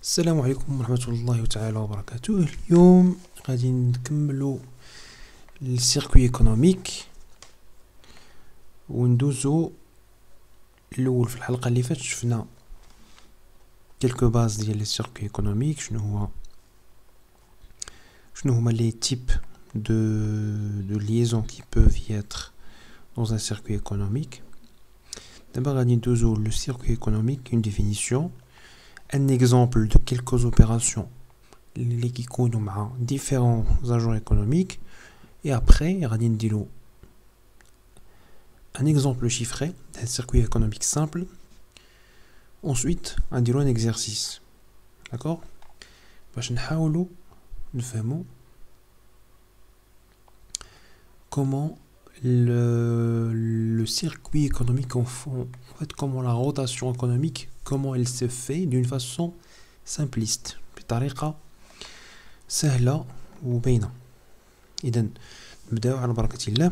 السلام عليكم ورحمة الله تعالى وبركاته. اليوم غادي نكملو السيركوي ايكونوميك وندوزو الاول. في الحلقة اللي فاتت شفنا كلكو باز ديال السيركوي ايكونوميك، شنو هما لي تيب de liaisons qui peuvent y être dans un circuit économique. D'abord غادي ندوزو le circuit économique, une définition, un exemple de quelques opérations اللي كيكونوا مع différents agents économiques, et après غادي نديرو un exemple chiffré d'un circuit économique simple. Ensuite غنديرو un exercice, d'accord, باش نحاولوا نفهموا comment le circuit économique en fait, comment la rotation économique, comment elle se fait d'une façon simpliste, بطريقة سهلة وبينة. إذا نبداو على بركة الله.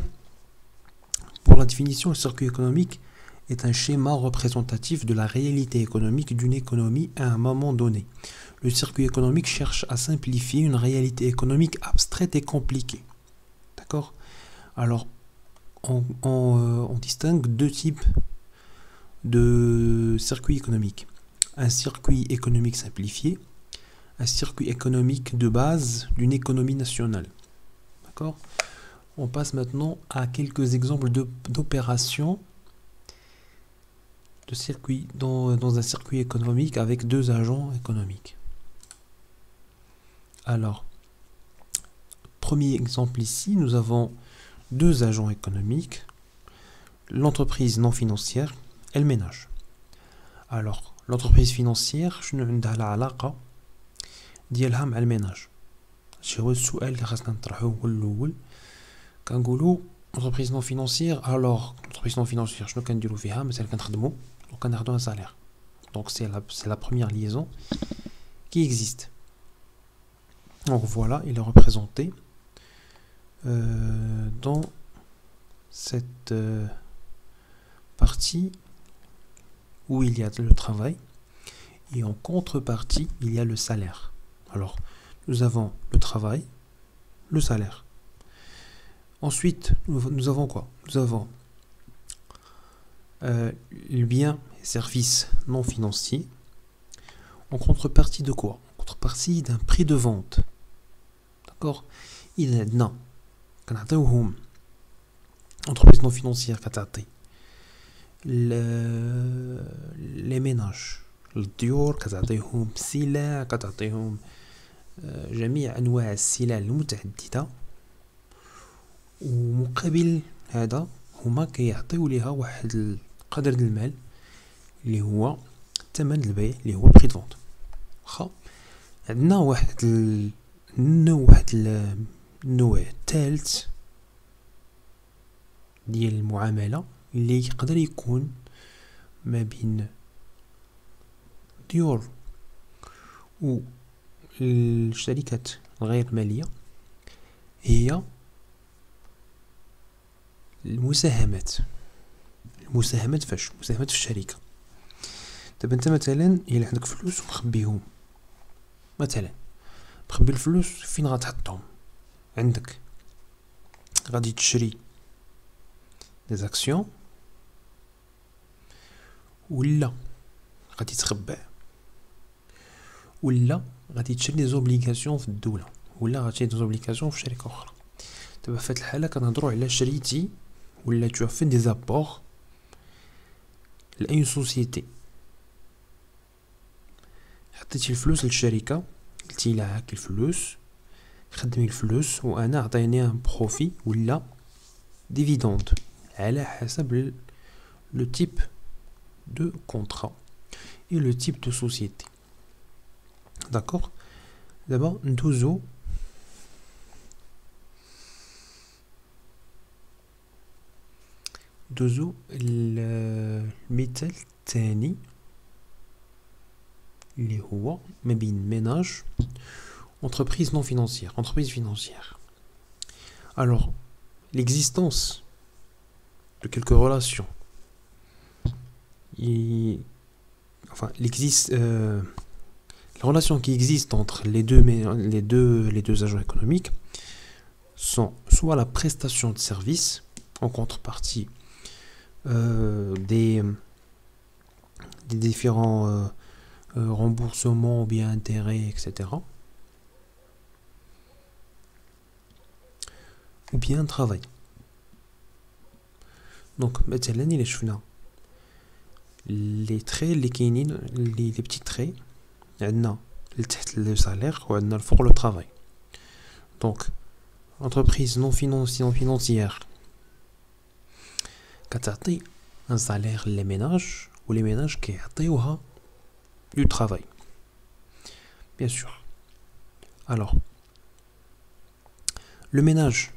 Pour la définition, le circuit économique est un schéma représentatif de la réalité économique d'une économie à un moment donné. Le circuit économique cherche à simplifier une réalité économique abstraite et compliquée. D'accord ? Alors, on distingue deux types de circuits économiques. Un circuit économique simplifié, un circuit économique de base d'une économie nationale. D'accord ? On passe maintenant à quelques exemples d'opérations de circuits dans un circuit économique avec deux agents économiques. Alors, premier exemple ici, nous avons deux agents économiques, l'entreprise non financière et le ménage. Alors, l'entreprise financière, شنو عندها العلاقة ديالها مع الميناج؟ هادشي هو السؤال اللي خاصنا نطرحوه هو الأول. كنقولوا entreprise non financière. Alors, l'entreprise non financière, شنو كنديرو فيها؟ مثلا كنخدمو وكناخدو un salaire. Donc c'est la première liaison qui existe. Donc voilà, il est représenté dans cette partie où il y a le travail, et en contrepartie il y a le salaire. Alors nous avons le travail, le salaire. Ensuite nous avons quoi? Nous avons le bien et service non financier en contrepartie de quoi? En contrepartie d'un prix de vente. D'accord? Il y a non. كنعطيوهم entreprise non financière كتعطي les ménages الديور، كتعطيهم سلع، كتعطيهم جميع انواع السلع المتعدده، ومقابل هذا هما كيعطيو ليها واحد القدر ديال المال اللي هو ثمن البيع اللي هو بري دو فونت. واخا عندنا واحد النوع الثالث ديال المعامله اللي يقدر يكون ما بين ديور والشركات الغير ماليه، هي المساهمات فاش مساهمات في الشركه. دابا انت مثلا الا عندك فلوس ومخبيهم، مثلا مخبي الفلوس فين غتحطهم؟ عندك غادي تشري des actions، ولا غادي تخبع، ولا غادي تشري des obligations في الدوله، ولا غادي تشري des obligations في شركه اخرى. دابا في هاد الحاله كنهضروا على شريتي ولا tu as fait des apports لأي سوسيتي. حطيتي الفلوس للشركه، قلتي لها هاك الفلوس، خدمي الفلوس وانا عطيني ان بروفي ولا ديفيدوند على حسب le type de contrat et le type de société. D'accord? D'abord ندوزو المثال الثاني اللي هو ما بين ménage entreprise non financière, entreprise financière. Alors, l'existence de quelques relations, Les relations qui existent entre les deux agents économiques sont soit la prestation de service en contrepartie des différents remboursements ou bien intérêts, etc. ou bien travail. Donc, مثلا إلا شفنا les traits اللي كاينين les petits traits عندنا لتحت le salaire وعندنا الفوق le travail. Donc, entreprise non financière كتعطي un salaire les ménages ou les ménages كيعطيوها du travail. Bien sûr. Alors, le ménage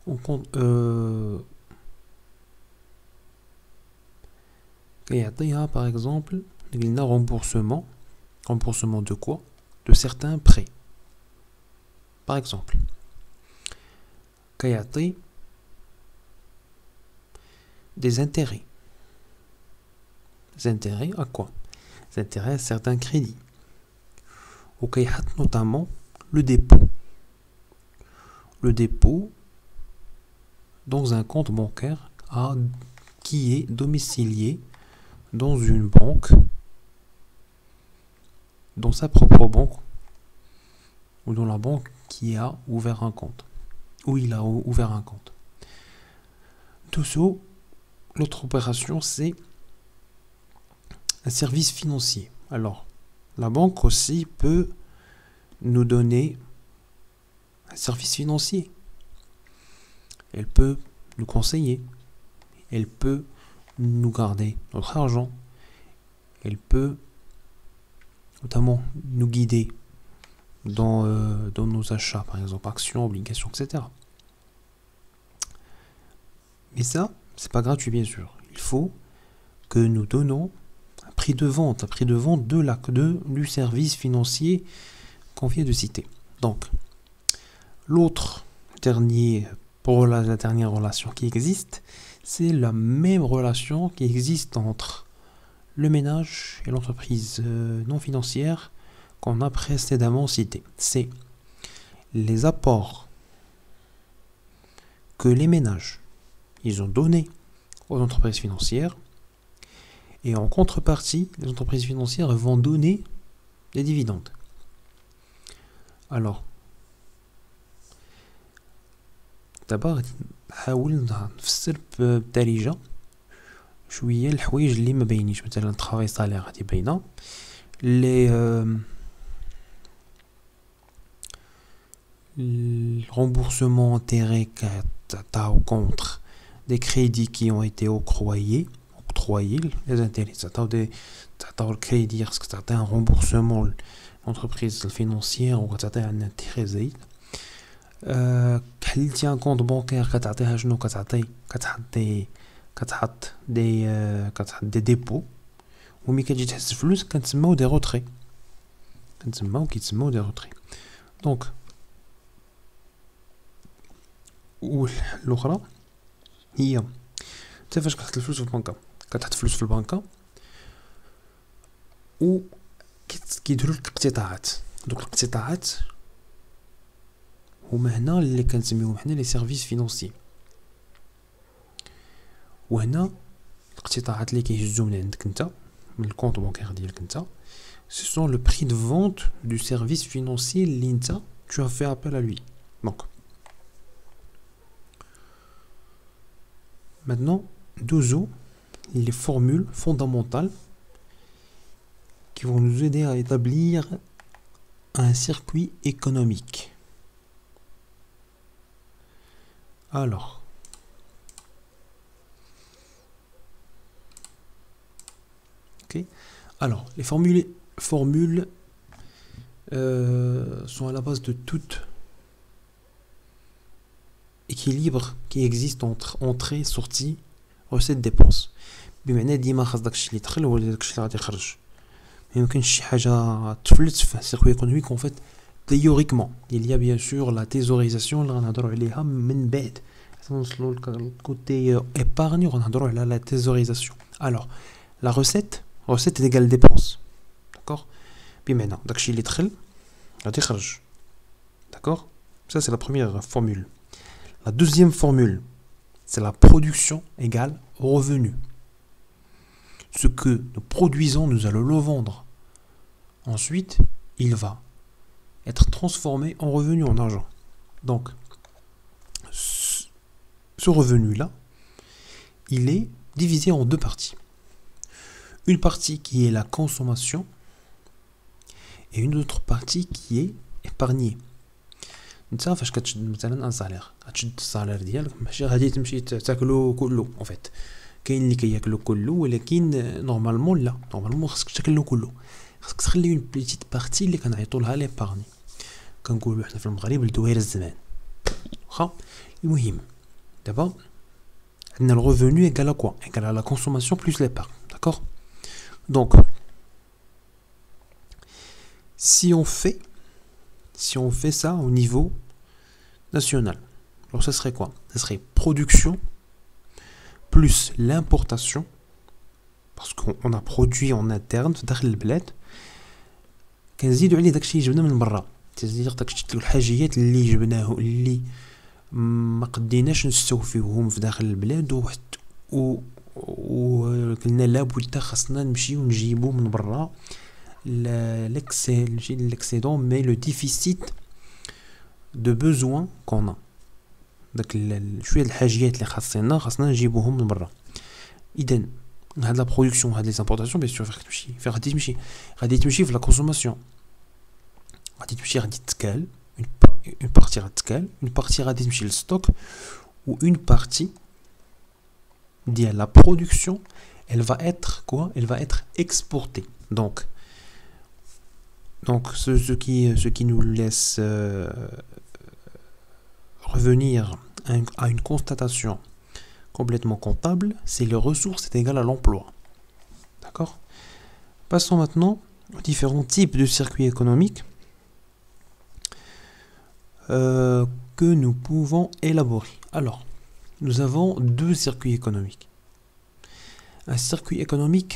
on compte par exemple un remboursement de quoi? De certains prêts. Par exemple, des intérêts. Des intérêts à quoi? Des intérêts à certains crédits. Ou notamment le dépôt. Le dépôt dans un compte bancaire qui est domicilié dans une banque, dans sa propre banque, ou dans la banque qui a ouvert un compte, où il a ouvert un compte. Tout ça, l'autre opération, c'est un service financier. Alors, la banque aussi peut nous donner un service financier. Elle peut nous conseiller. Elle peut nous garder notre argent. Elle peut notamment nous guider dans nos achats, par exemple, actions, obligations, etc. Mais ça, c'est pas gratuit, bien sûr. Il faut que nous donnons un prix de vente du service financier qu'on vient de citer. Donc, la dernière relation qui existe, c'est la même relation qui existe entre le ménage et l'entreprise non financière qu'on a précédemment cité. C'est les apports que les ménages ils ont donnés aux entreprises financières et en contrepartie, les entreprises financières vont donner des dividendes. Alors, d'abord, نحاول نفسر بدارجة شوية الحوايج اللي ما باينينش مثلا الترافاي صالير غادي باينة le remboursement intérêt contre des crédits qui ont été octroyés, les intérêts, le crédit, parce que tu as un remboursement, l'entreprise financière, ou tu as un intérêt زايد. حلتي un compte bancaire كتعطيها شنو كتحط des dépôts وملي كتجي تحس الفلوس كنتسماو des retraits كيتسماو des retraits. Donc والاخرى هي انت فاش كتحط الفلوس في البنكه كتحط فلوس في البنكه و كيديروا لك اقتطاعات. دوك الاقتطاعات هما هنا اللي كنسميوهم حنا لي سيرفيس فينانسي. وهنا الاقتطاعات اللي كيهزو من عندك انت من الكونط بانكير ديالك انت ce sont le prix de vente du service financier اللي انت tu as fait appel à lui. Donc maintenant, deux les formules fondamentales qui vont nous aider à établir un circuit économique. Alors, ok. Alors, les formules sont à la base de tout équilibre qui existe entre entrée, sortie, recette, dépense. بمعنى ديما خاص داكشي اللي يدخل هو داكشي اللي غادي يخرج. ما يمكنش شي حاجه تفلت في السيركوي ايكونوميك. En fait, théoriquement, il y a bien sûr la thésaurisation اللي غنهضروا عليها من بعد. نوصلوا للكوتي épargne وغنهضروا على la thésaurisation. Alors, la recette, recette est égale dépense. D'accord? Puis maintenant, داكشي اللي دخل غادي يخرج. D'accord? Ça c'est la première formule. La deuxième formule, c'est la production égale revenu. Ce que nous produisons, nous allons le vendre. Ensuite, il va être transformé en revenu, en argent. Donc, ce revenu-là, il est divisé en deux parties. Une partie qui est la consommation et une autre partie qui est épargnée. انت فاش كتشد مثلا ان سالير غتشد السالير ديالك ماشي غادي تمشي تاكلو كله ان فيت كاين اللي كياكلو كله ولكن نورمالمون لا نورمالمون خصك تاكلو كله خصك تخلي اون بيتيت بارتي اللي كنعيطوا لها ليبارني كنقولوا حنا في المغرب لدوير الزمان واخا المهم دابا عندنا le revenu égale à quoi égale à la consommation plus l'épargne d'accord donc si on fait ça au niveau national, alors ça serait quoi? Ça serait production plus l'importation, parce qu'on a produit en interne في داخل البلاد كنزيدوا عليه داكشي اللي جبنا من برا c'est-à-dire داكشي الحاجيات اللي جبناه اللي ما قديناش نستوفيوهم في داخل البلاد وقلنا لابد خاصنا نمشيو نجيبو من برا l'excédent mais le déficit de besoin qu'on a داك شويه الحاجيات اللي خاصنا نجيبوهم من برا اذا هاد لا برودكسيون هاد لي امبورطاسيون بيان سور غادي تمشي في لا كونسوماسيون غادي تتكال اون بارتي غتتكال اون بارتي غادي تمشي للستوك و اون بارتي ديال لا برودكسيون elle va être quoi elle va être exportée donc ce qui nous laisse revenir à une constatation complètement comptable, c'est les ressources est égal à l'emploi. D'accord? Passons maintenant aux différents types de circuits économiques que nous pouvons élaborer. Alors, nous avons deux circuits économiques. Un circuit économique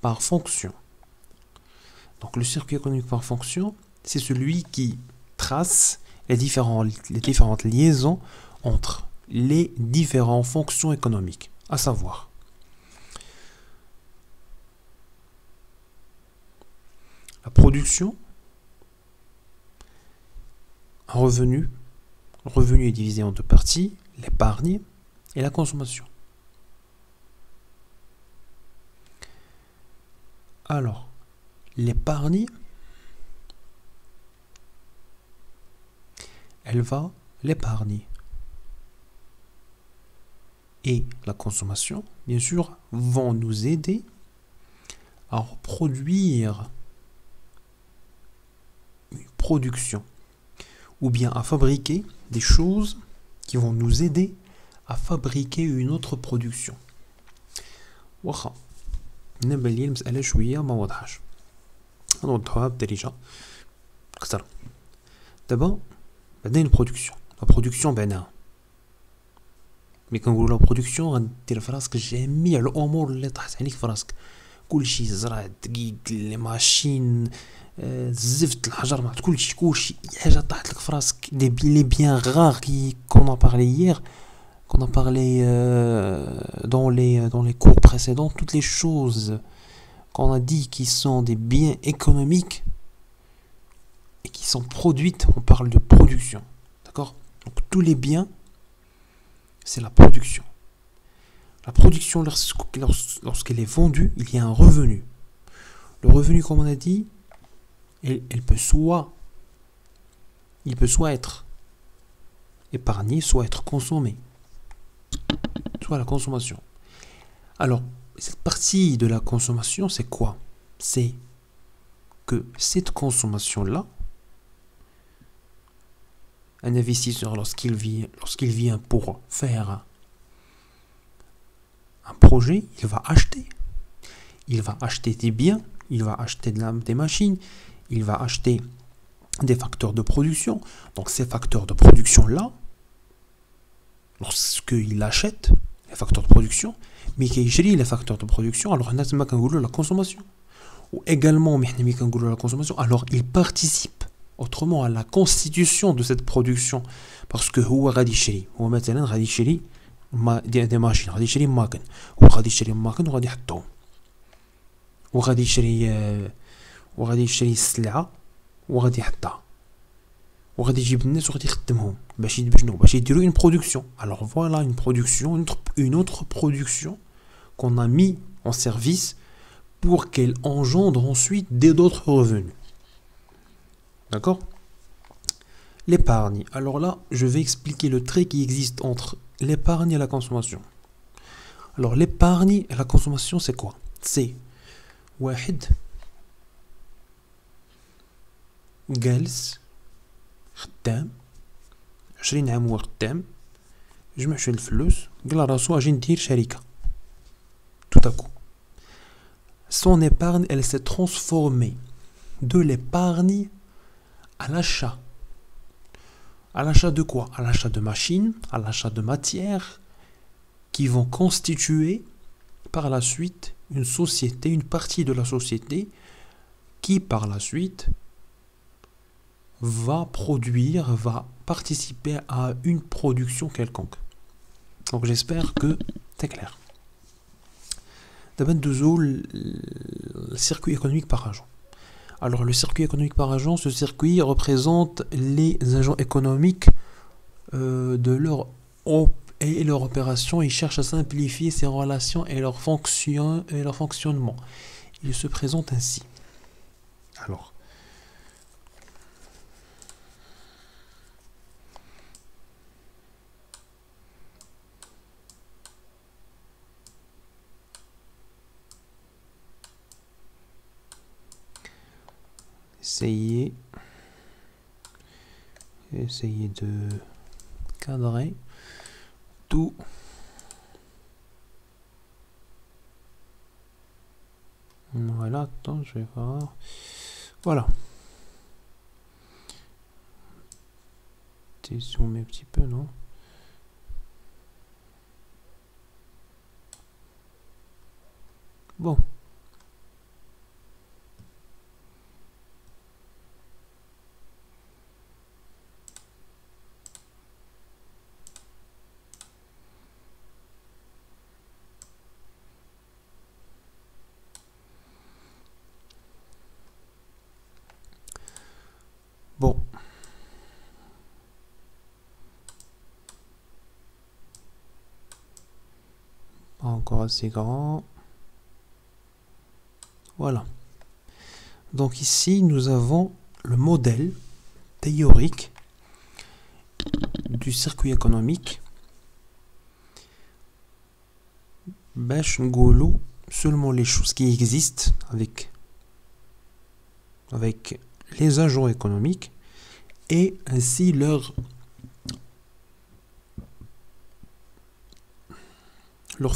par fonction. Donc le circuit économique par fonction, c'est celui qui trace les différentes liaisons entre les différentes fonctions économiques, à savoir la production, un revenu. Le revenu est divisé en deux parties, l'épargne et la consommation. Alors, l'épargne, elle va l'épargner. Et la consommation, bien sûr, vont nous aider à produire une production ou bien à fabriquer des choses qui vont nous aider à fabriquer une autre production. واخا نبان لي المسألة شوية ما واضحاش نوضحوها بدرجة أكثر. دابا بعدين البرودكسيون بعناها ملي كنقولو لا برودكسيون غدير في راسك جميع الامور اللي طاحت عليك في راسك كلشي زرع دقيق لي ماشين الزفت الحجر مع كلشي حاجه طاحت لك في راسك لي بيان غار كي كون ا بارلي هير qu'on a parlé dans les cours précédents, toutes les choses qu'on a dit qui sont des biens économiques et qui sont produites, on parle de production. D'accord? Donc tous les biens, c'est la production. La production, lorsqu'elle est vendue, il y a un revenu. Le revenu, comme on a dit, il peut soit être épargné, soit être consommé. Soit la consommation. Alors, cette partie de la consommation, c'est quoi? C'est que cette consommation-là, un investisseur, lorsqu'il vient pour faire un projet, il va acheter. Il va acheter des biens, il va acheter des machines, il va acheter des facteurs de production. Donc ces facteurs de production-là, lorsqu'il achète, les facteurs de production, mais qui gèrent les facteurs de production, alors on a la consommation. Ou également, la consommation, alors il participe autrement à la constitution de cette production. Parce que هو غادي يشري هو مثلا غادي يشري دي ماشين غادي يشري ماكن وغادي يشري ماكن وغادي يحطهم وغادي يشري السلعة وغادي يحطها وغادي يجيب الناس وغادي يخدمهم باش يديروا une production. Alors voilà une autre production qu'on a mis en service pour qu'elle engendre ensuite d'autres revenus. D'accord? L'épargne. Alors là, je vais expliquer le trait qui existe entre l'épargne et la consommation. Alors l'épargne et la consommation, c'est quoi? C'est واحد جالس خدام 20 عام هو خدام جمع شويه الفلوس قال راسو اجي ندير شركه. Tout à coup, son épargne, elle s'est transformée de l'épargne à l'achat. À l'achat de quoi? À l'achat de machines, à l'achat de matières qui vont constituer par la suite une société, une partie de la société qui par la suite va participer à une production quelconque. Donc j'espère que c'est clair. D'abord, le circuit économique par agent. Alors le circuit économique par agent, ce circuit représente les agents économiques de leur opération. Ils cherchent à simplifier ces relations et leur fonctionnement. Il se présente ainsi. Alors, essayez de cadrer tout. Voilà, attends, je vais voir. Voilà. Tu zoomes un petit peu, non? Bon. Bon. Pas encore assez grand. Voilà. Donc ici, nous avons le modèle théorique du circuit économique. باش نقولوا seulement les choses qui existent avec les agents économiques et ainsi leur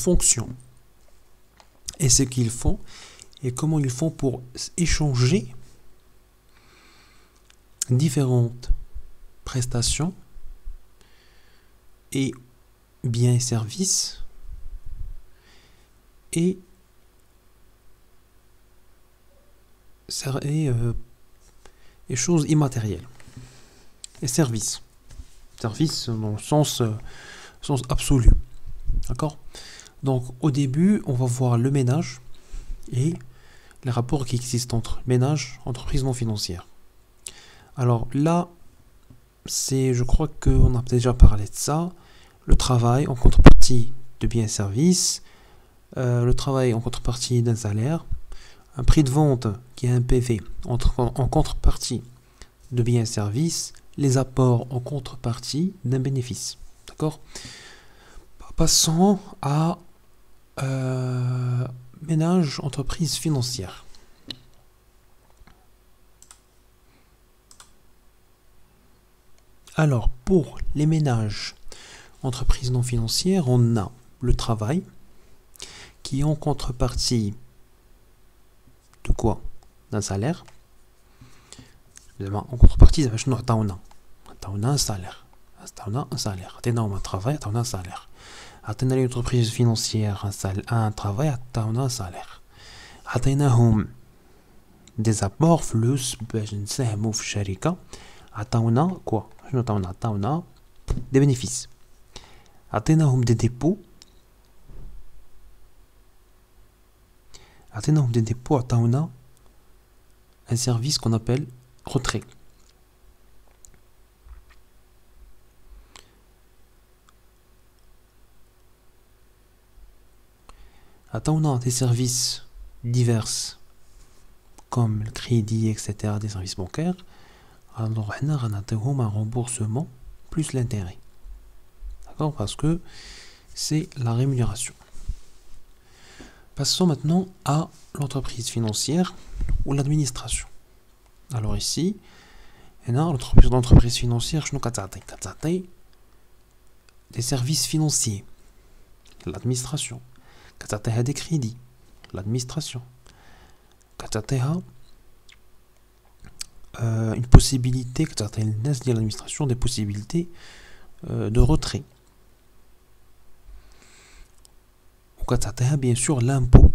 fonction et ce qu'ils font et comment ils font pour échanger différentes prestations et biens et services et choses immatérielles et services dans le sens absolu. D'accord? Donc au début on va voir le ménage et les rapports qui existent entre ménage et entreprise non financière. Alors là je crois qu'on a déjà parlé de ça, le travail en contrepartie de biens et services, le travail en contrepartie d'un salaire, un prix de vente qui est un PV en contrepartie de biens et services, les apports en contrepartie d'un bénéfice. D'accord? Passons à ménage, entreprise financière. Alors, pour les ménages, entreprises non financières, on a le travail qui est en contrepartie de quoi? D'un salaire. En contrepartie, on a un salaire. On a un travail, on a un salaire. عطينا لي entreprise financière un travail عطاونا un salaire عطيناهم des apports فلوس باش نساهموا في الشركة عطاونا كوا شنو عطاونا des bénéfices عطيناهم des dépôts عطاونا un service qu'on appelle retrait عطاونا des services divers comme le crédit etc des services bancaires alors حنا غنعطيوهم un remboursement plus l'intérêt d'accord parce que c'est la rémunération. Passons maintenant à l'entreprise financière ou l'administration. Alors ici, l'entreprise financière, je nous des services financiers, l'administration, des crédits, l'administration, une possibilité, l'administration des possibilités de retrait. Bien sûr l'impôt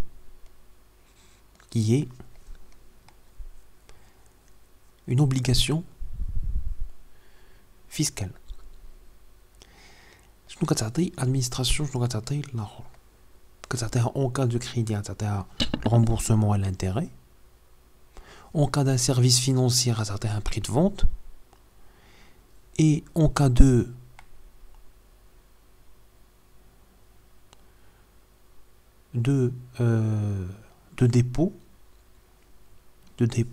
qui est une obligation fiscale. شنو كتعطي administration شنو كتعطي الاخر كتعطيها en cas de crédit كتعطيها remboursement à l'intérêt en cas d'un service financier كتعطيها un prix de vente et en cas de dépôt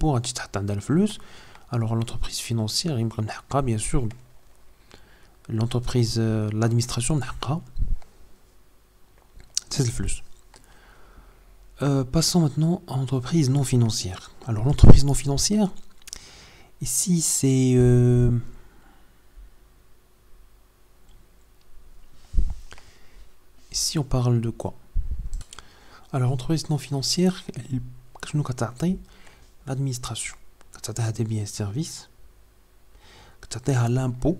غادي تحط عندها الفلوس. Alors l'entreprise financière يمكن نحقها bien sûr l'entreprise l'administration نحقها تسد الفلوس. Passons maintenant à l'entreprise non financière. Alors l'entreprise non financière ici c'est ici on parle de quoi? Alors l'entreprise non financière شنو كتعطي l'administration كتعطيها des biens et services كتعطيها l'impôt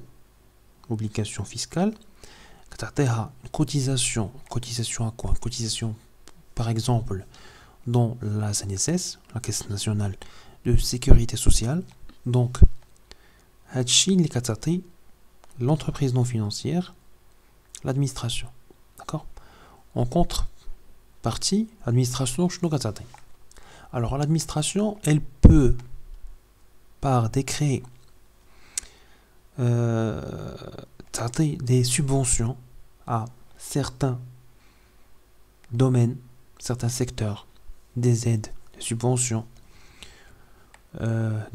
obligation fiscale كتعطيها une cotisation à quoi? Une cotisation par exemple dans la CNSS la Caisse nationale de sécurité sociale. Donc هادشي اللي كتعطي l'entreprise non financière l'administration, d'accord? En contrepartie l'administration شنو كتعطي? Alors l'administration elle peut par décret des subventions à certains domaines, certains secteurs, des aides, des subventions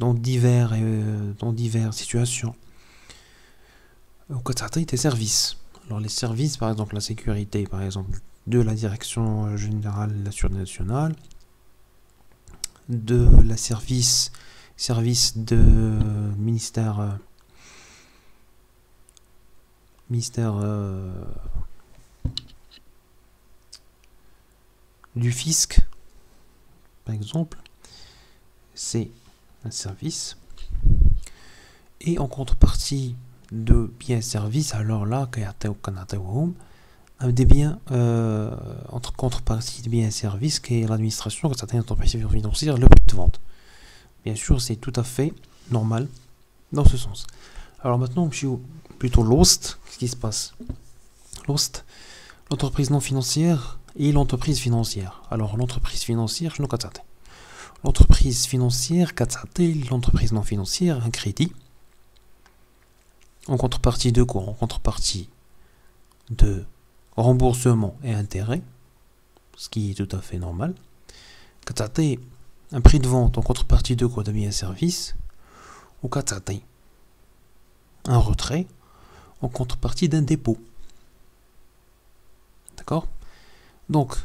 dans diverses situations. Ou des services. Alors les services, par exemple la sécurité, par exemple de la direction générale de la sûreté nationale, de la service de ministère du fisc par exemple, c'est un service et en contrepartie de biens et services, alors là des biens entre contrepartie de biens et services qui est l'administration quand certaines entreprises financières le prix de vente. Bien sûr c'est tout à fait normal dans ce sens. Alors maintenant je suis plutôt Lost, ce qui se passe Lost, l'entreprise non financière et l'entreprise financière. Alors l'entreprise financière je nous l'entreprise financière l'entreprise non financière un crédit en contrepartie de quoi? En contrepartie de remboursement et intérêt, ce qui est tout à fait normal. Un prix de vente en contrepartie de quoi? De biens et services. Ou un retrait en contrepartie d'un dépôt. D'accord? Donc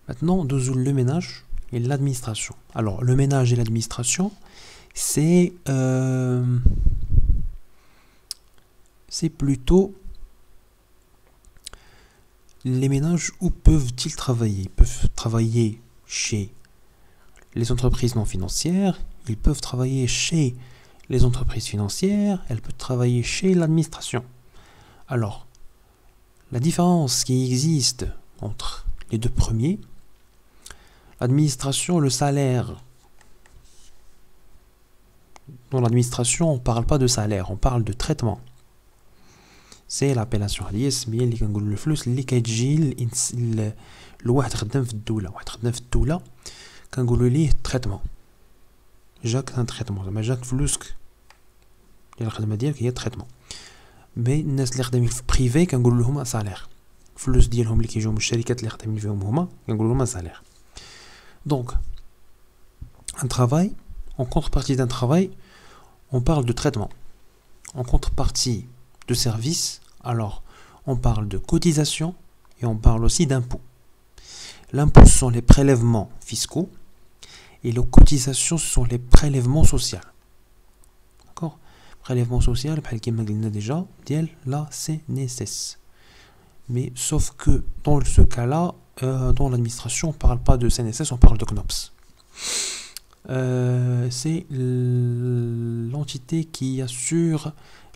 maintenant le ménage et l'administration. Alors le ménage et l'administration c'est plutôt les ménages où peuvent-ils travailler? Ils peuvent travailler chez les entreprises non financières, ils peuvent travailler chez les entreprises financières, elles peuvent travailler chez l'administration. Alors, la différence qui existe entre les deux premiers, l'administration, le salaire. Dans l'administration, on ne parle pas de salaire, on parle de traitement. C'est l'appellation الاسمية اللي كنقولوا الفلوس اللي كتجي لواحد خدام في الدولة، واحد خدام في الدولة كنقولوا ليه تريتمون. جاك ان تريتمون، زعما جاك فلوسك ديال الخدمة ديالك هي تريتمون. مي الناس اللي خدامين في بريفي كنقول لهم سالير. الفلوس ديالهم اللي كيجيو من الشركات اللي خدامين فيهم هما كنقول لهم سالير. دونك un travail, en contrepartie d'un travail, on parle de traitement. En contrepartie de service, alors on parle de cotisation et on parle aussi d'impôts. L'impôt, ce sont les prélèvements fiscaux et les cotisations, ce sont les prélèvements sociaux. D'accord? Prélèvement social, comme on l'a déjà, la CNSS. Mais sauf que dans ce cas-là, dans l'administration, on ne parle pas de CNSS, on parle de CNOPS. C'est l'entité qui assure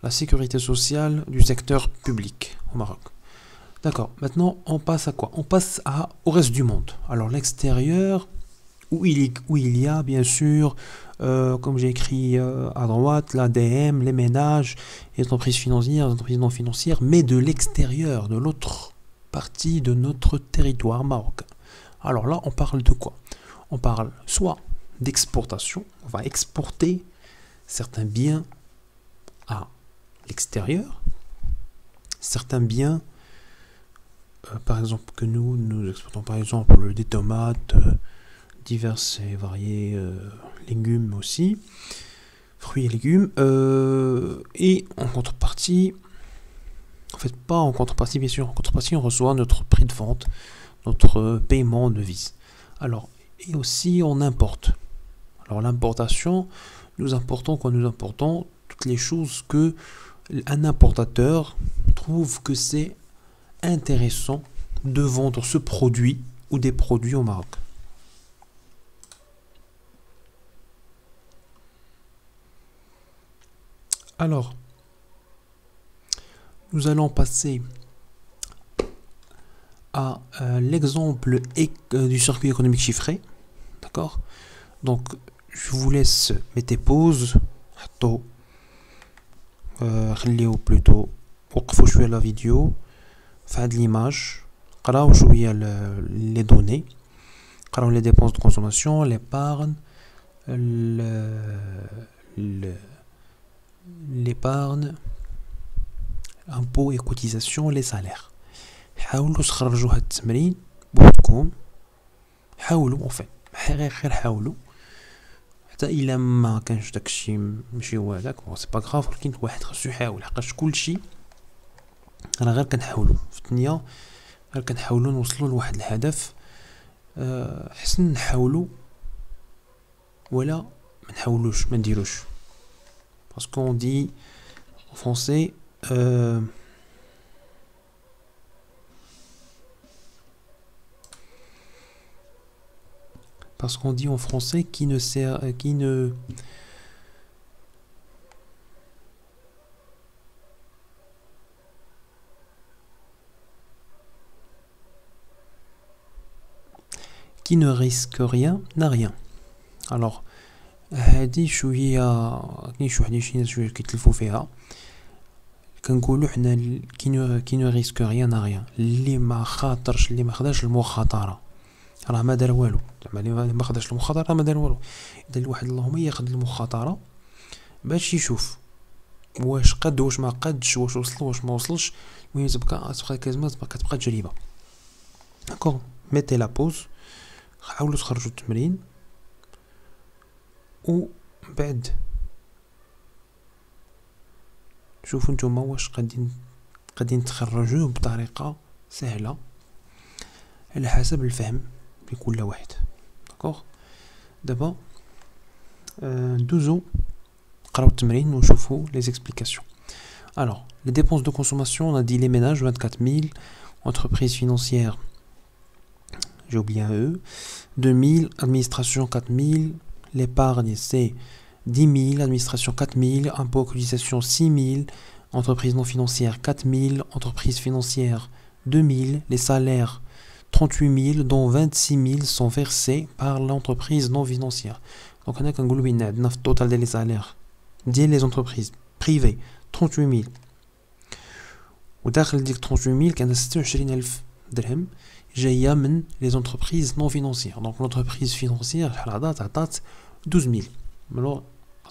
la sécurité sociale du secteur public au Maroc. D'accord, maintenant on passe à quoi? On passe au reste du monde. Alors l'extérieur, où il y a bien sûr, comme j'ai écrit à droite, l'ADM, les ménages, les entreprises financières, les entreprises non financières, mais de l'extérieur, de l'autre partie de notre territoire marocain. Alors là, on parle de quoi? On parle soit d'exportation, on va exporter certains biens à l'extérieur, certains biens, par exemple, que nous exportons par exemple des tomates, divers et variés légumes aussi, fruits et légumes, et en contrepartie, en fait pas en contrepartie bien sûr, en contrepartie on reçoit notre prix de vente, notre paiement en devises. Alors, et aussi on importe. Alors l'importation, nous importons quoi? Nous importons toutes les choses que un importateur trouve que c'est intéressant de vendre ce produit ou des produits au Maroc. Alors, nous allons passer à l'exemple du circuit économique chiffré. D'accord? Donc, je vous laisse mettre pause. خليو plutôt وقفوا شويه la vidéo في هاد l'image قراو شويه les données قراو les dépenses de consommation, l'épargne, l'épargne, impôts et cotisations, les salaires. حاولوا تخرجوا هاد التمرين بوحدكم. حاولوا enfin غير حاولوا حتى الا ما كانش داكشي ماشي هو هذاك سي با غراف، ولكن واحد خاصو يحاول حقاش كلشي راه غير كنحاولوا في الدنيا، غير كنحاولوا نوصلوا لواحد الهدف. حسن نحاولوا ولا ما نحاولوش ما نديروش، باسكو اون دي en français parce qu'on dit en français qui ne risque rien n'a rien. Alors هذه شويه كاين شي وحدين شي ناس شويه كيتلفوا فيها، كنقولوا حنا كي نو ريسك ريان نا ريان، اللي ما خاطرش اللي ما خداش المخاطره راه ما دار والو. زعما اللي ما خداش المخاطره ما دار والو. اذا الواحد اللهم ياخذ المخاطره باش يشوف واش قد واش ما قدش، واش وصل واش ما وصلش، المهم تبقى كازما كتبقى تجربه. داكوغ، ميتي لا بوز، حاولوا تخرجوا التمرين و بعد شوفوا نتوما واش قادين تخرجوه بطريقه سهله على حسب الفهم لكل واحد. داكوغ، دابا ندوزو نقراو التمرين ونشوفوا les explications. Alors, les dépenses de consommation, on a dit les ménages 24 000, entreprises financières, j'ai oublié un E, 2 000, administration 4 000, l'épargne c'est 10 000, administration 4 000, impôt cotisation 6 000, entreprise non financière 4 000, entreprise financière 2 000, les salaires 38 000, dont 26 000 sont versés par l'entreprise non financière. Donc on a qu'un total des salaires des entreprises privées 38 000. وداخل ديك 38 000 كان 26,000 درهم جايه من les entreprises non financières. Donc l'entreprise financière شحال عطات 12 000. ملو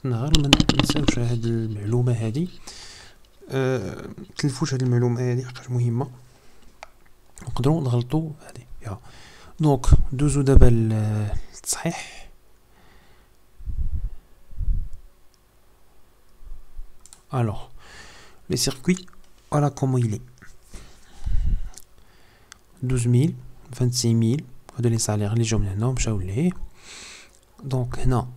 قلنا غير ما نساوش على هاد المعلومه هادي تلفوش هاد المعلومه هادي حقاش مهمه نقدروا نغلطوا هادي يا دونك دوزو دابا للتصحيح. Alors les circuits, voilà comment il est. 12 000, 26 000, هادو لي سالير اللي جاو من هنا ومشاو ليه. دونك هنا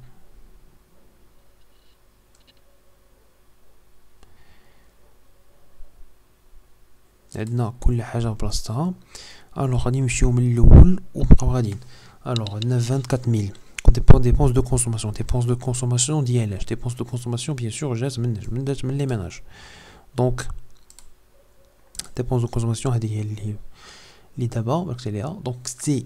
عندنا كل حاجه بلاصتها. الوغ غادي نمشيو من الاول ونبقاو غاديين. الوغ عندنا 24 000 dépenses de consommation. Dépenses de consommation ديالاش؟ dépenses de consommation bien sûr جات من لي ménages. Donc dépenses de consommation هذه هي اللي دابا مركز عليها. Donc c'est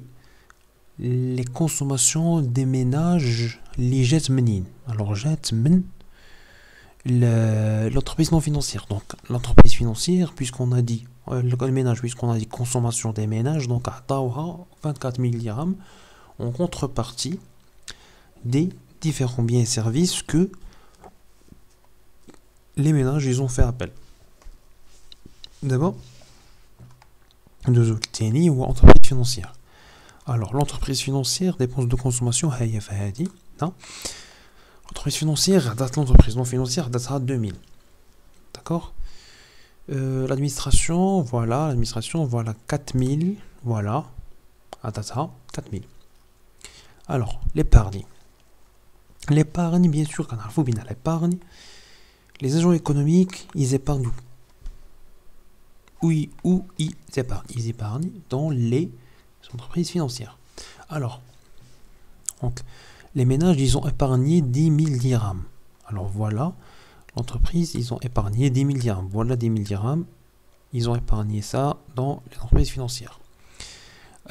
les consommations des ménages اللي جات منين؟ الوغ جات من l'entreprise non financière. Donc l'entreprise financière, puisqu'on a dit le ménage, puisqu'on a dit consommation des ménages, donc à 24 000 dirhams en contrepartie des différents biens et services que les ménages ils ont fait appel. D'abord, deux autres ou entreprise financière. Alors l'entreprise financière, dépenses de consommation, l'entreprise financière, date l'entreprise non financière, datera 2000. D'accord. L'administration, voilà, 4000, voilà, data 4000. Alors, l'épargne. L'épargne, bien sûr, quand on a bien l'épargne, les agents économiques, ils épargnent où? Oui, où ils épargnent? Ils épargnent dans les entreprises financières. Alors, donc, les ménages, ils ont épargné 10 000 dirhams. Alors voilà, l'entreprise, ils ont épargné 10 000 dirhams. Voilà 10 000 dirhams. Ils ont épargné ça dans les entreprises financières.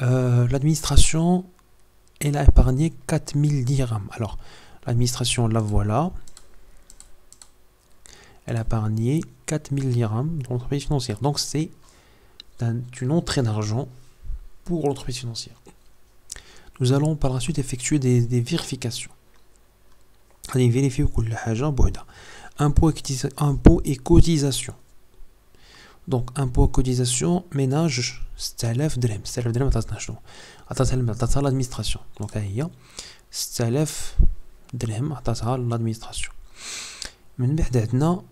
L'administration, elle a épargné 4 000 dirhams. Alors, l'administration, la voilà. Elle a épargné 4 000 dirhams dans l'entreprise financière. Donc, c'est une entrée d'argent pour l'entreprise financière. Nous allons par la suite effectuer des vérifications. Allez vérifier كل حاجة بوحدها. Impôt et cotisation. Donc impôt et cotisation ménage 6000 درهم. 6000 درهم عطاتنا شنو؟ عطاتها l'administration. Donc هي 6000 درهم عطاتها l'administration. من بعد عندنا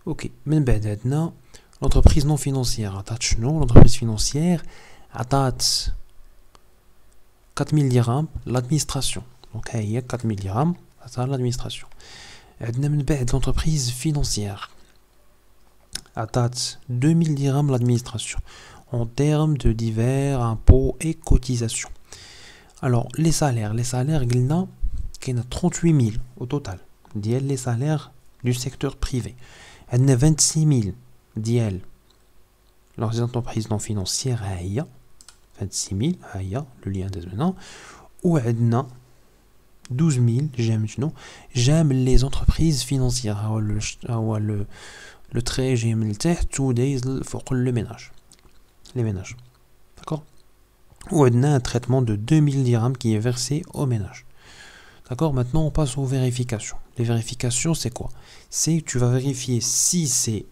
Ok, من بعد عندنا l'entreprise non financière. عطات شنو؟ l'entreprise financière عطات 4000 dirhams l'administration. Donc هي 4000 dirhams عطاتها l'administration. عندنا من بعد l'entreprise financière عطات 2000 dirhams l'administration en termes de divers impôts et cotisations. Alors les salaires قلنا كاين 38 000 au total ديال les salaires du secteur privé. عندنا 26 000 ديال les entreprises non financières هي 26 000 هي le lien داز هنا. وعندنا 12 000 جا من شنو؟ جا من les entreprises financières. هو le trait جاي من التحت ودايز فوق le ménage. Les ménages. D'accord. Ou un traitement de 2000 dirhams qui est versé au ménage. D'accord. Maintenant, on passe aux vérifications. Les vérifications, c'est quoi? C'est que tu vas vérifier si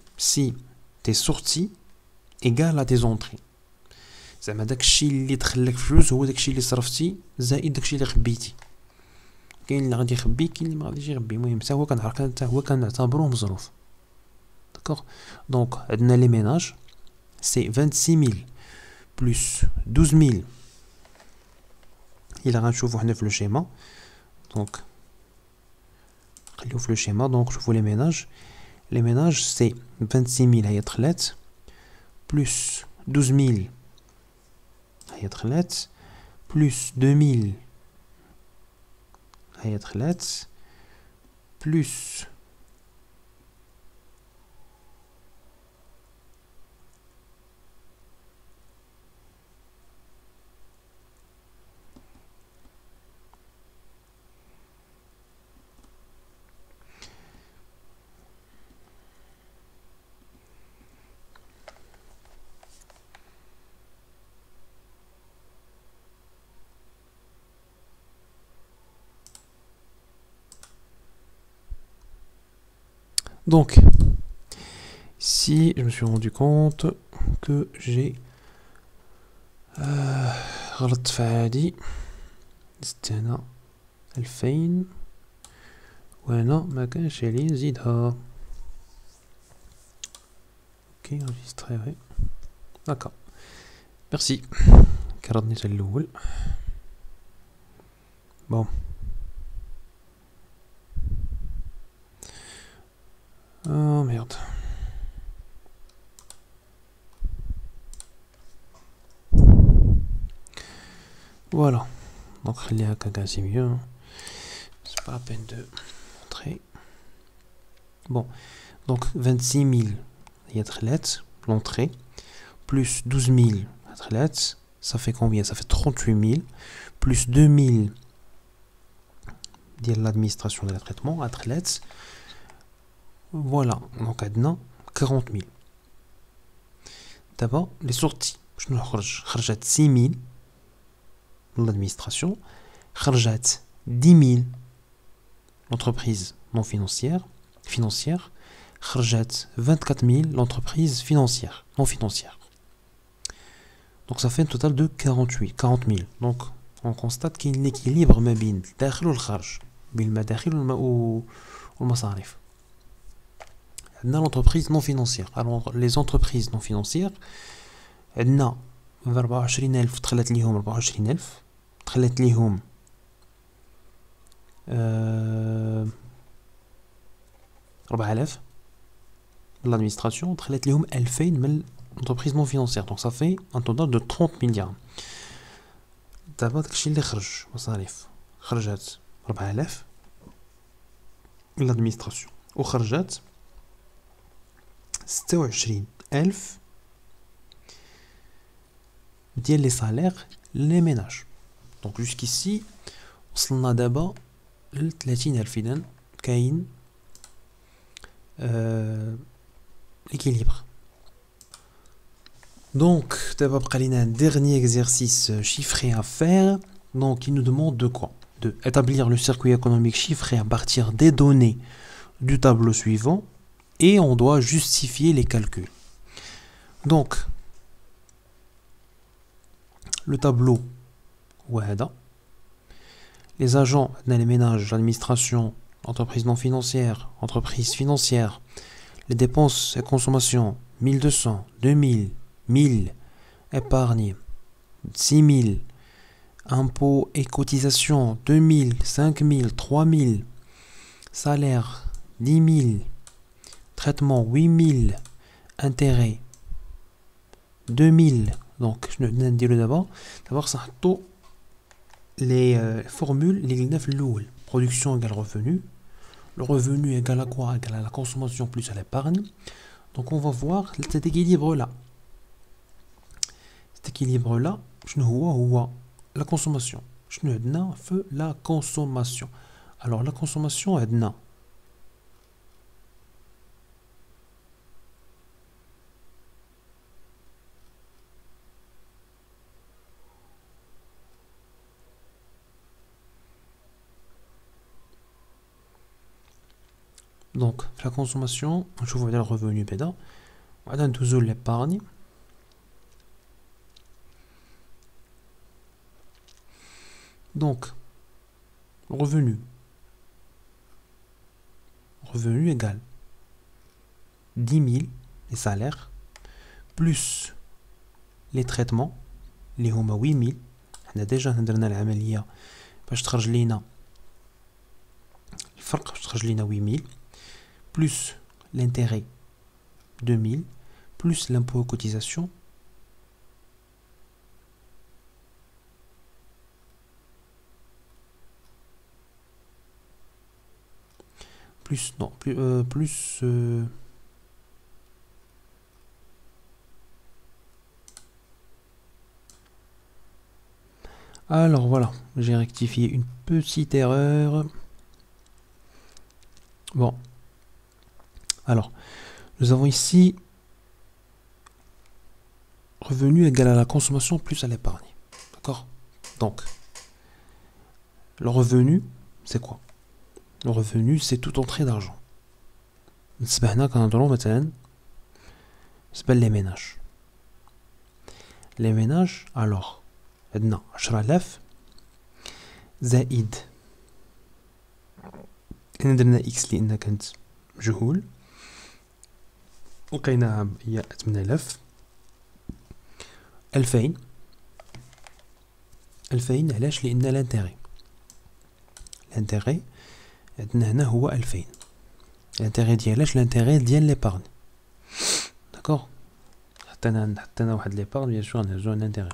tes sorties égales à tes entrées. زعما داكشي اللي دخل لك فلوس هو داكشي اللي صرفتي زائد داكشي اللي خبيتي. كاين اللي غادي يخبي كاين اللي ما غاديش يخبي. المهم حتى هو كنعتبروه مصروف. D'accord. Donc عندنا les ménages. C'est 26 000 plus 12 000. Il a غنشوفو حنا في le schéma. Donc خليو في le schéma. Donc je vois les ménages. Les ménages c'est 26 000 هي دخلات plus 12 000 هي دخلت plus 2000 هي دخلت plus donc si je me suis rendu compte que j'ai غلطت في هادي زدت هنا 2000 وهنا ما كانش عليه نزيدها اوكي انجستري داكا ميرسي كردني حتى الاول بون ميرد voilà donc خليها هكا c'est mieux c'est pas la peine de montrer bon donc 26 000 هي دخلت l'entrée plus 12 000 دخلت ça fait combien ça fait 38 000 plus 2 000 ديال l'administration de la traitement دخلت voilà donc عندنا 40 000 دابا les sorties شنو خرجت 6 000 l'administration خرجت 10 000 l'entreprise non financière خرجت 24 000 l'entreprise financière non financière donc ça fait un total de 40 000 donc on constate qu'il y a un équilibre ما بين الداخل والخارج بين المداخل والمصاريف عندنا l'entreprise non financière alors les entreprises non financières عندنا 24000 دخلت ليهم 24000 دخلت ليهم 4000 من l'administration دخلت ليهم 2000 من l'entreprise non financière donc ça fait un total de 30 000 dirhams دابا داكشي اللي خرج مصاريف خرجت 4000 من l'administration وخرجت 26000 ديال لي سالير لي ميناج دونك جوسكيسي وصلنا دابا ل 30000 اذا كاين l'équilibre. Donc, d'abord, il y a un dernier exercice chiffré à faire. Donc, il nous demande de quoi? De établir le circuit économique chiffré à partir des données du tableau suivant et on doit justifier les calculs. Donc, le tableau, les agents, les ménages, l'administration, entreprise non financière, entreprise financière, les dépenses et consommations, 1200, 2000, 1000, épargne, 6000, impôts et cotisations, 2000, 5000, 3000, salaire, 10 000, traitement, 8000, intérêt, 2000. Donc, je vais dire d'abord, ça a les formules, les 9 louls. Production égale revenu. Le revenu égale à quoi? Égale à la consommation plus à l'épargne. Donc, on va voir cet équilibre-là. Cet équilibre-là, je ne vois la consommation. Je ne fais la consommation. Alors, la consommation est na. Donc, la consommation, je vois le revenu pédant. On a toujours l'épargne. Donc, revenu. Revenu égale 10 000, les salaires, plus les traitements, les هما 8000. On a déjà درنا العملية باش تخرج لينا الفرق باش تخرج لينا 8000. Plus l'intérêt 2000, plus l'impôt aux cotisations plus, non, plus, alors voilà, j'ai rectifié une petite erreur. Bon, alors, nous avons ici revenu égal à la consommation plus à l'épargne. D'accord? Donc, le revenu, c'est quoi? Le revenu, c'est toute entrée d'argent. بالنسبة هنا كنهضرو مثلا بالنسبة لي ménages. Les ménages, alors, عندنا 10,000 زائد هنا درنا إكس لأن كانت مجهول لقيناها هي 8000 2000 علاش؟ لأن لانتيغي عندنا هنا هو 2000 لانتيغي ديالاش؟ لانتيغي ديال ليبارن داكوغ حطينا واحد ليبارن بيان سور نهزو ان انتيغي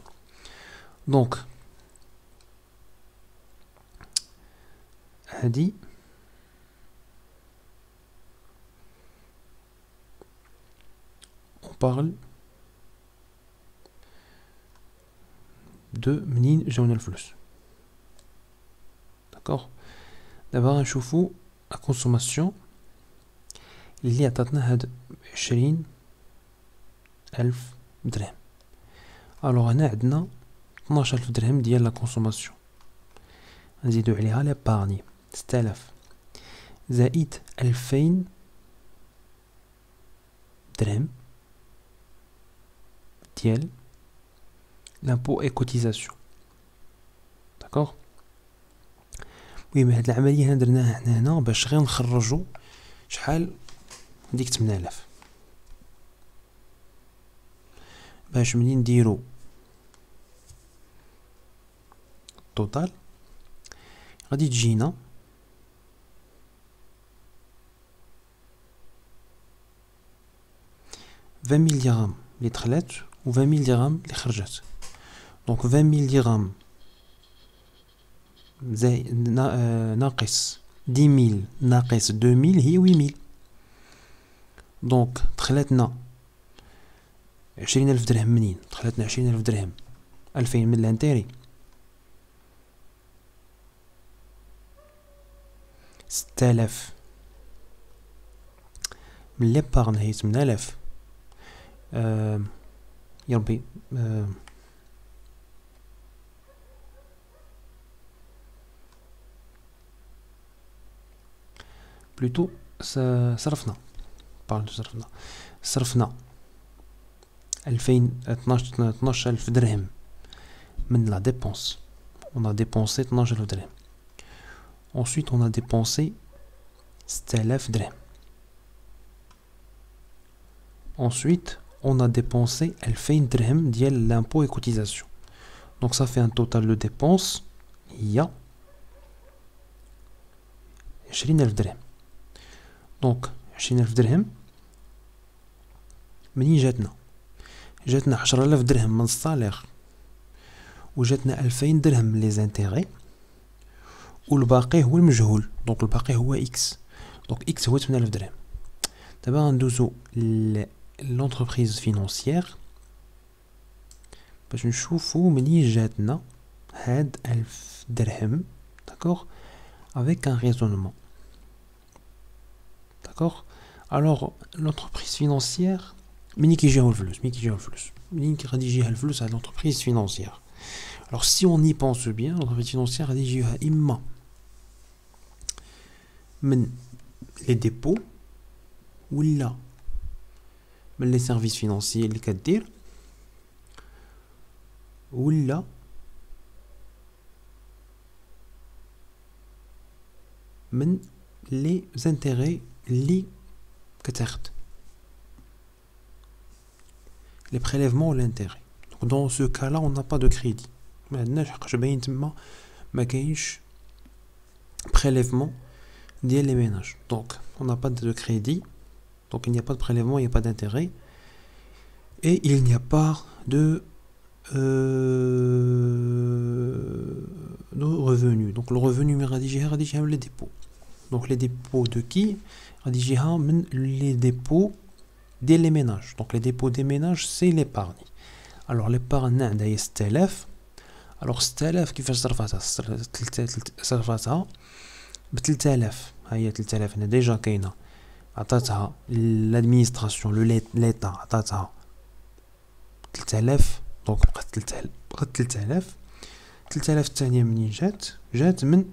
دونك هادي on parle de منين جاونا الفلوس داكوغ دابا غنشوفو لا كونسوماسيون اللي عطاتنا هاد 20,000 درهم. الوغ هنا عندنا 12,000 درهم ديال لا كونسوماسيون نزيدو عليها ليبارني 6000 زائد 2000 درهم ديال l'impôt et cotisation. داكوغ المهم هاد العمليه هنا درناها حنا هنا باش غير نخرجو شحال ديك 8000 باش منين نديرو التوتال غادي تجينا فان ميل درهم اللي دخلات و 20,000 درهم اللي خرجات دونك 20,000 درهم زائد ناقص 10,000 ناقص 2,000 هي 8,000 دونك دخلتنا 20,000 درهم منين؟ دخلتنا 20,000 درهم 2000 من لانتيري 6000 من ليبارن هي 8,000 يا ربي بلوتو صرفنا صرفنا 12,000 درهم من لا dépense. On a dépensé 12,000 درهم. Ensuite, on a dépensé 6,000 درهم. Ensuite, on a dépensé 2,000 درهم ديال l'impôt et cotisation. Donc ça fait un total de dépenses. Il y a 20,000 درهم. Donc 20,000 درهم منين جاتنا 10,000 درهم من الصالير وجاتنا 2,000 درهم من لي زانتيغي والباقي هو المجهول. دونك الباقي هو اكس. دونك اكس هو 8,000 درهم. دابا غندوزو لونتربريز فينونسيير باش نشوفو منين جاتنا هاد 1000 درهم. داكوغ avec un raisonnement. D'accord? Alors, l'entreprise financière, منين كيجيو الفلوس منين غادي يجيها الفلوس على l'entreprise financière. Alors si on y pense bien, l'entreprise financière غادي يجيها إما من les dépôts ولا من les services financiers اللي كدير ولا من les intérêts اللي كتاخد les prélèvements ou l'intérêt. Donc dans ce cas-là, on n'a pas de crédit. ما عندناش حقاش باين تما ما كاينش prélèvement ديال les ménages. Donc on n'a pas de crédit. Donc il n'y a pas de prélèvement, il n'y a pas d'intérêt. Et il n'y a pas de revenu. Donc le revenu غادي يجيها les dépôts. Donc les dépôts de qui? Les dépôts des ménages. Donc les dépôts des ménages, c'est l'épargne. Alors l'épargne عندها 6000. Alors 6000 كيفاش صرفتها؟ صرفتها ب 3000. ها هي 3000 هنا ديجا كاينه. عطاتها l'administration l'état عطاتها 3000. دونك بقات 3000. 3000 الثانيه منين جات من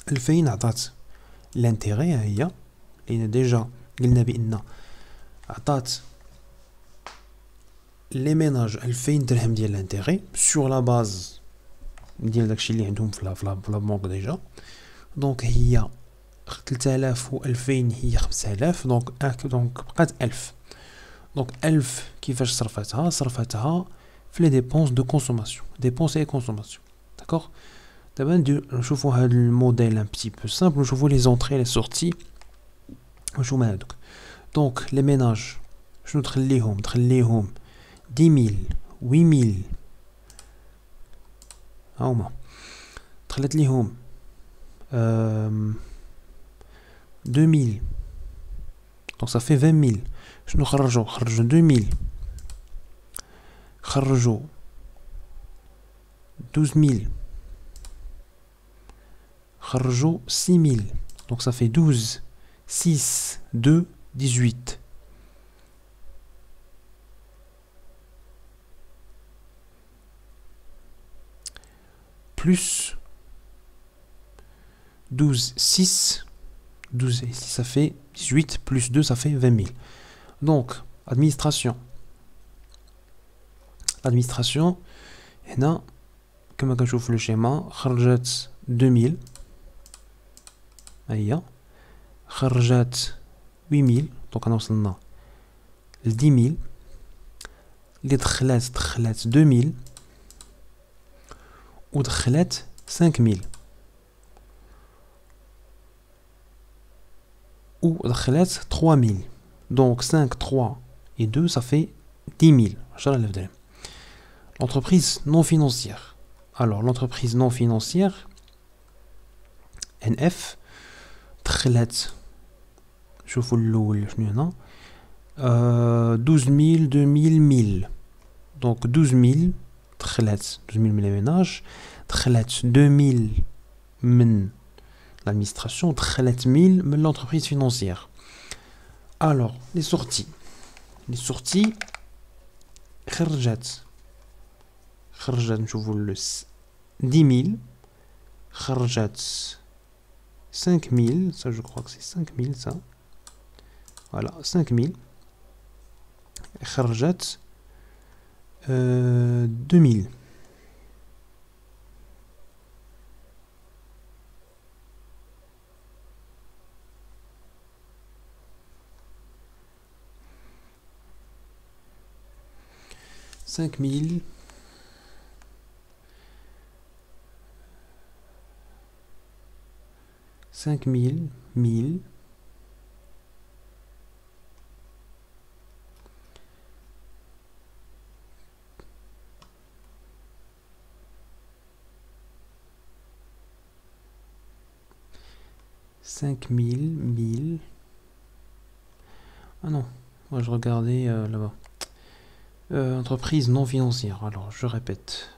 2000 عطات لانتيغي. ها هي لان ديجا قلنا بان عطات لي ميناج 2000 درهم ديال لانتيغي سور لا باز ديال داكشي اللي عندهم في لا بنك ديجا. دونك هي 3000 و 2000 هي 5000. دونك بقات 1000. دونك 1000 كيفاش صرفتها في لي ديبونس دو كونسوماسيون. ديبونس اي كونسوماسيون. داكوغ. دابا نشوفوا هذا الموديل ان بتي بو سامبل. نشوفوا لي زونطري لي سورتي واش هما هادوك. دونك لي ميناج شنو تخليهم 10000 8000 ها هما. دخلت ليهم 2000. دونك صافي 20000. شنو خرجوا 2000. خرجوا 12000. خرجوا 6000. دونك صافي 12 6 2 18. Plus 12 6 12 ici ça fait 18 plus 2 ça fait 20 000. Donc administration هنا كما كنشوف لو شيما خرجت 2000. هي خرجت 8000. دونك انا وصلنا ل 10000 اللي دخلات 2000 ودخلت 5000 ودخلت 3000. Donc 5, 3 et 2, ça fait 10 000. L'entreprise non financière. Alors, l'entreprise non financière, NF, دخلت شوفوا الأول شنو هنا 12000 2000 1000. Donc 12000 دخلت 12000 من الميناج. دخلت 2000 من l'administration. دخلت 1000 من l'entreprise financière. Alors, les sorties. خرجت نشوفوا 10000. خرجت 5000. Ça je crois que c'est 5000 ça. Voilà, 5000. خرجت 2000. Cinq mille 1000 1000. Ah non, moi je regardais là-bas. Entreprise non financière. Alors je répète.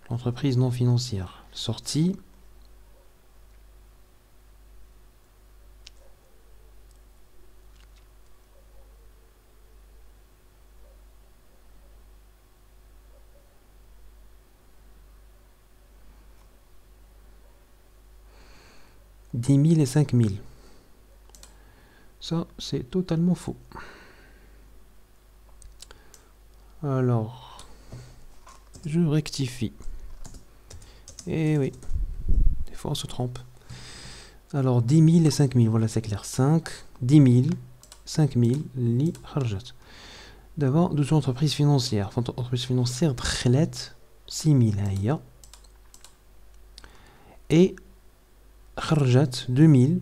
L'entreprise non financière. Sortie. « 10 000 et 5 000. » Ça, c'est totalement faux. Alors, je rectifie. Et oui, des fois on se trompe. Alors, 10 000 et 5 000, voilà, c'est clair. 5, 10 000, 5 000, li kharjat. D'abord, deux entreprises financières. Entreprise financière, دخلت 6 000 هي. Et خرجت 2000.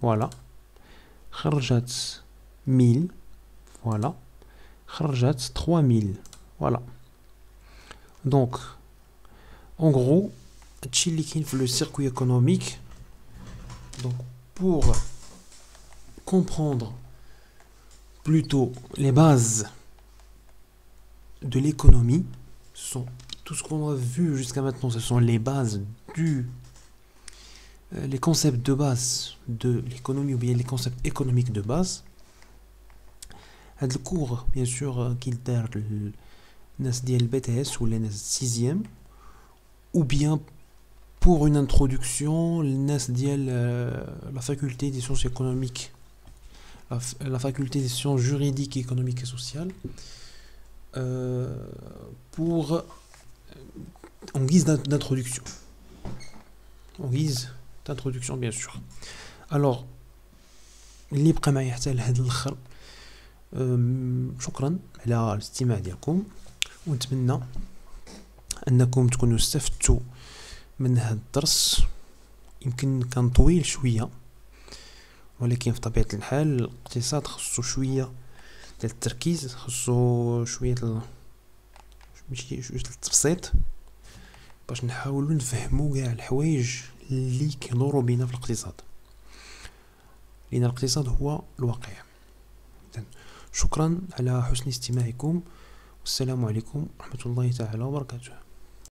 Voilà. خرجت 1000. Voilà. خرجت 3000. Voilà. Donc, en gros, هادشي اللي كاين في لو سيركوي économique. Donc pour comprendre plutôt les bases de l'économie, sont tout ce qu'on a vu jusqu'à maintenant, ce sont les bases les concepts de base de l'économie ou bien les concepts économiques de base. هاد الكور bien sûr كيدار الناس ديال الBTS ou les ناس 6e, ou bien pour une introduction الناس ديال la faculté des sciences économiques, la faculté des sciences juridiques, économiques et sociales, pour en guise d'introduction. En guise d'introduction bien sûr. Alors اللي بقى معايا حتى لهاد الاخر شكرا على الاستماع ديالكم، ونتمنى انكم تكونوا استفدتوا من هذا الدرس. يمكن كان طويل شويه، ولكن في طبيعه الحال الاقتصاد خصو شويه ديال التركيز، خصو شويه التبسيط باش نحاولوا نفهموا كاع الحوايج اللي كيدوروا بينا في الاقتصاد، لان الاقتصاد هو الواقع. شكرا على حسن استماعكم، والسلام عليكم ورحمه الله تعالى وبركاته.